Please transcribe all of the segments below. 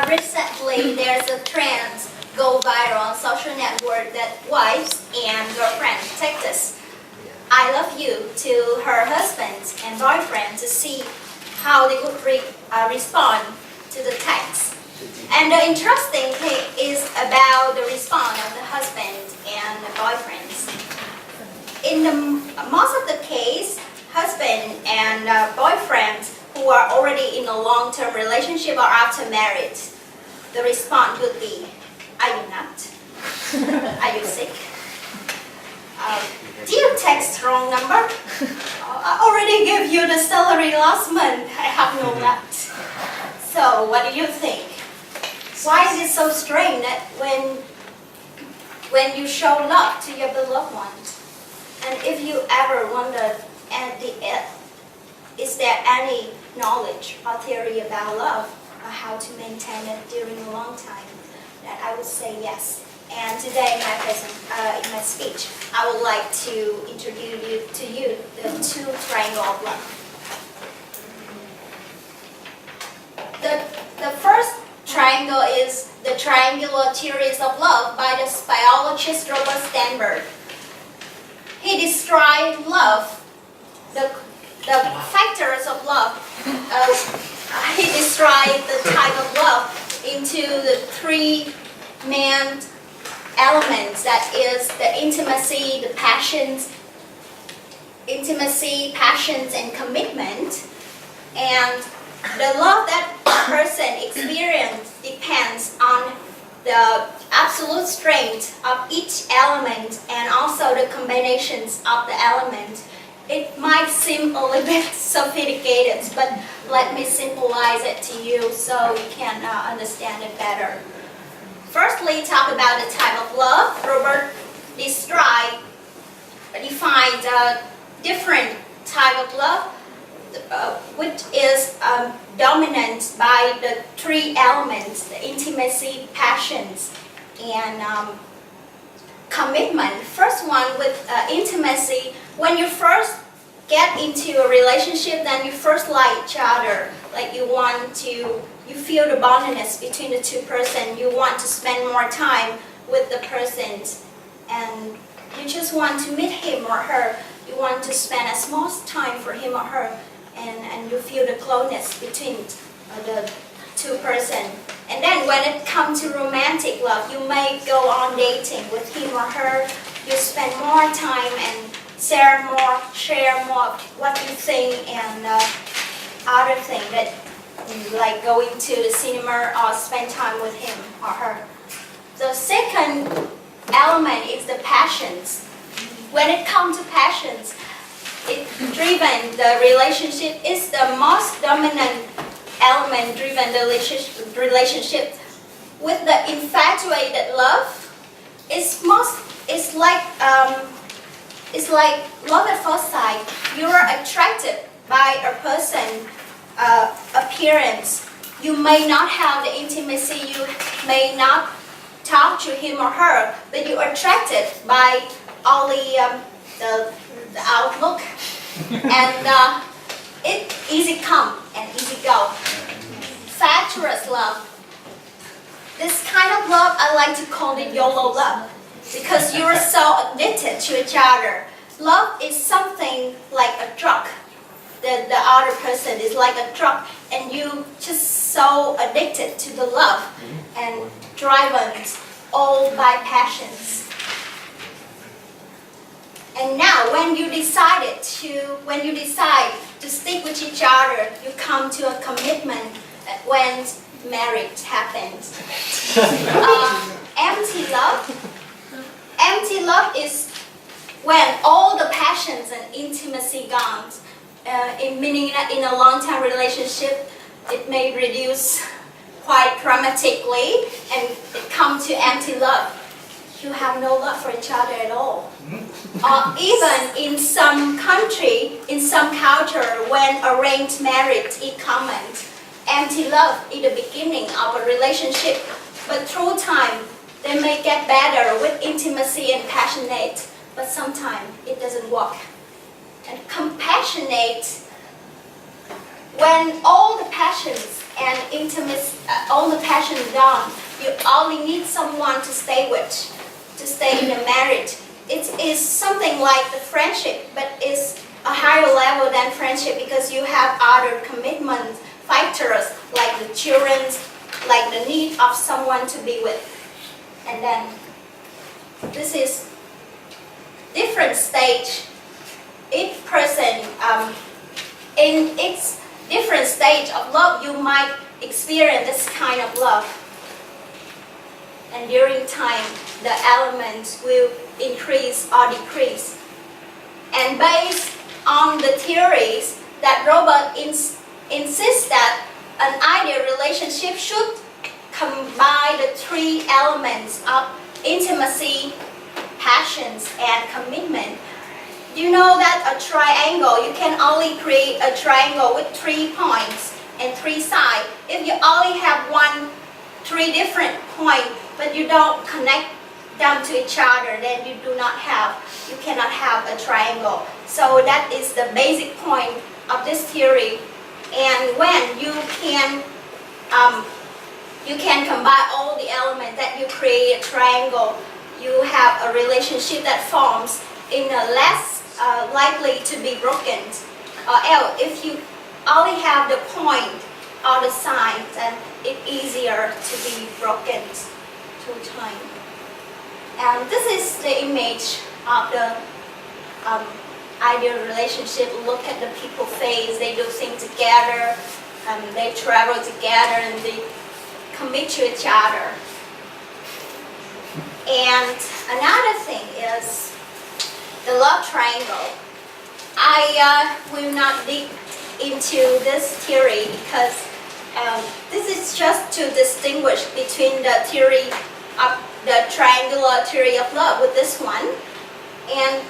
Recently, there's a trend go viral on social network that wives and girlfriends text "I love you" to her husband and boyfriend to see how they would respond to the text. And the interesting thing is about the response of the husband and the boyfriends. In most of the case, husband and boyfriend who are already in a long-term relationship or after marriage, the response would be, "Are you not? Are you sick? Do you text wrong number? I already gave you the salary last month. I have no left." So what do you think? Why is it so strange that when you show love to your beloved ones, and if you ever wondered at the end, is there any knowledge or theory about love or how to maintain it during a long time? That I would say yes. And today in my speech, I would like to introduce to you the two triangles of love. The first triangle is the triangular theories of love by the biologist Robert Sternberg. He described love, the factors of love. He described the type of love into the three main elements. That is the intimacy, passions, and commitment. And the love that a person experiences depends on the absolute strength of each element and also the combinations of the element. It might seem a little bit sophisticated, but let me simplify it to you so you can understand it better. Firstly, talk about the type of love. Robert defined different type of love, which is dominant by the three elements: the intimacy, passions, and commitment. First one with intimacy. When you first get into a relationship, then you first like each other. Like you feel the bondedness between the two persons. You want to spend more time with the person, and you just want to meet him or her. You want to spend as much time for him or her, and you feel the closeness between the two persons. And then when it comes to romantic love, you may go on dating with him or her. You spend more time and share more what you think and other things that like going to the cinema or spend time with him or her. The second element is the passions. When it comes to passions, the relationship is the most dominant element driven the relationship. With the infatuated love, it's like love at first sight. You are attracted by a person appearance. You may not have the intimacy, you may not talk to him or her, but you are attracted by only the outlook, and it easy come and easy go. Fatuous love. This kind of love I like to call the YOLO love, because you are so addicted to each other. Love is something like a truck. The other person is like a truck, and you just so addicted to the love and driven all by passions. And now, when you decide to stick with each other, you come to a commitment that when marriage happens. Empty love. Empty love is when all the passions and intimacy gone. Meaning that in a long-term relationship, it may reduce quite dramatically, and it comes to empty love. You have no love for each other at all. Even in some country, in some culture, when arranged marriage is common, empty love is the beginning of a relationship. But through time, they may get better with intimacy and passionate, but sometimes it doesn't work. And compassionate, when all the passions and all the passion is gone. You only need someone to stay with, to stay in a marriage. It is something like the friendship, but it's a higher level than friendship because you have other commitment factors like the children, like the need of someone to be with. And then this is different stage. Each person, in its different stage of love, you might experience this kind of love. And during time, the elements will increase or decrease. And based on the theories that Robert insists that an ideal relationship should combine the three elements of intimacy, passions, and commitment. You know that a triangle, you can only create a triangle with 3 points and 3 sides. If you only have 3 different points, but you don't connect them to each other, then you cannot have a triangle. So that is the basic point of this theory. And when you can combine all the elements that you create a triangle, you have a relationship that forms in a less likely to be broken. Or else, if you only have the point or the sign, then it's easier to be broken through time. And this is the image of the ideal relationship. Look at the people face, they do things together, they travel together, and they commit to each other. And another thing is the love triangle. I will not dig into this theory because this is just to distinguish between the theory of the triangular theory of love with this one. And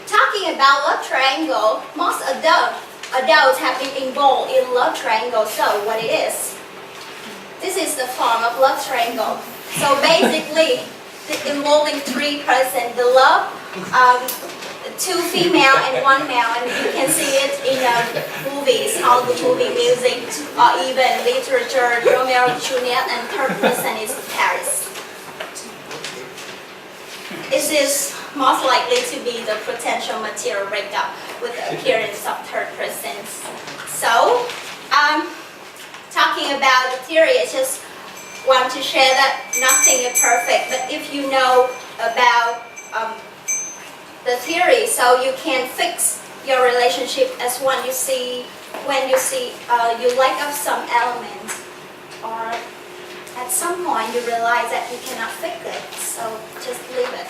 talking about love triangle, most adults have been involved in love triangle. So what it is? This is the form of love triangle. So basically, involving 3 persons, the love, 2 female and 1 male, and you can see it in movies, all the movie music, or even literature, Romeo and Juliet, and 3rd person is Paris. This is most likely to be the potential material breakup with the appearance of 3rd persons. So, talking about the theory, I just want to share that nothing is perfect, but if you know about the theory, so you can fix your relationship as when you see you lack of some element, or at some point you realize that you cannot fix it, so just leave it.